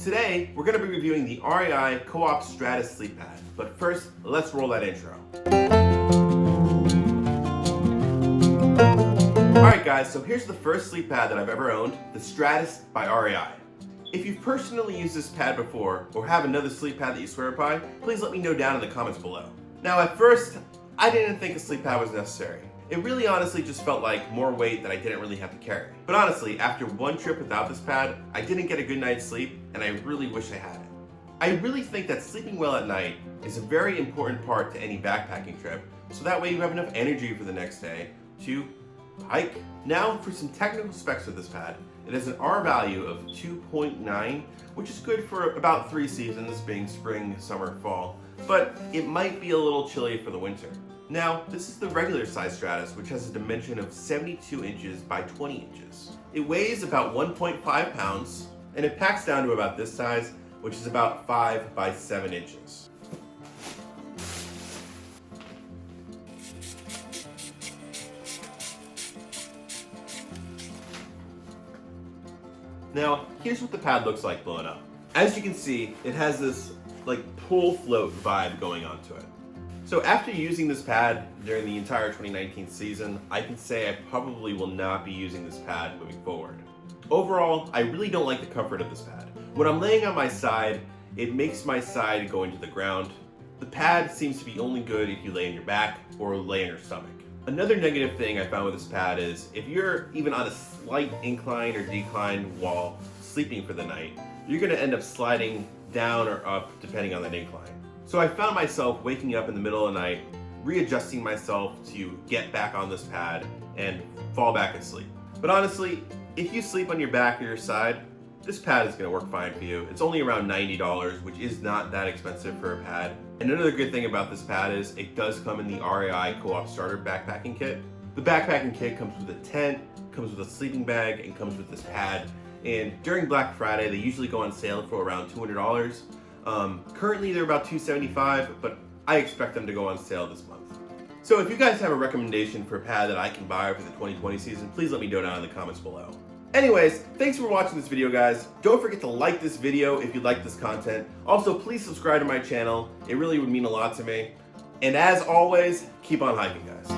Today, we're going to be reviewing the REI Co-op Stratus sleep pad. But first, let's roll that intro. Alright guys, so here's the first sleep pad that I've ever owned, the Stratus by REI. If you've personally used this pad before, or have another sleep pad that you swear by, please let me know down in the comments below. Now at first, I didn't think a sleep pad was necessary. It really honestly just felt like more weight that I didn't really have to carry. But honestly, after one trip without this pad, I didn't get a good night's sleep, and I really wish I had it. I really think that sleeping well at night is a very important part to any backpacking trip, so that way you have enough energy for the next day to hike. Now for some technical specs of this pad. It has an R value of 2.9, which is good for about 3 seasons, being spring, summer, fall, but it might be a little chilly for the winter. Now, this is the regular size Stratus, which has a dimension of 72 inches by 20 inches. It weighs about 1.5 pounds, and it packs down to about this size, which is about 5 by 7 inches. Now, here's what the pad looks like blown up. As you can see, it has this like pool float vibe going onto it. So after using this pad during the entire 2019 season, I can say I probably will not be using this pad moving forward. Overall, I really don't like the comfort of this pad. When I'm laying on my side, it makes my side go into the ground. The pad seems to be only good if you lay on your back or lay on your stomach. Another negative thing I found with this pad is if you're even on a slight incline or decline while sleeping for the night, you're going to end up sliding down or up depending on that incline. So I found myself waking up in the middle of the night, readjusting myself to get back on this pad and fall back asleep. But honestly, if you sleep on your back or your side, this pad is going to work fine for you. It's only around $90, which is not that expensive for a pad. And another good thing about this pad is it does come in the REI Co-op Starter backpacking kit. The backpacking kit comes with a tent, comes with a sleeping bag, and comes with this pad. And during Black Friday, they usually go on sale for around $200. Currently they're about $275, but I expect them to go on sale this month. So if you guys have a recommendation for a pad that I can buy for the 2020 season, please let me know down in the comments below. Anyways, thanks for watching this video, guys. Don't forget to like this video if you like this content. Also, please subscribe to my channel. It really would mean a lot to me. And as always, keep on hiking, guys.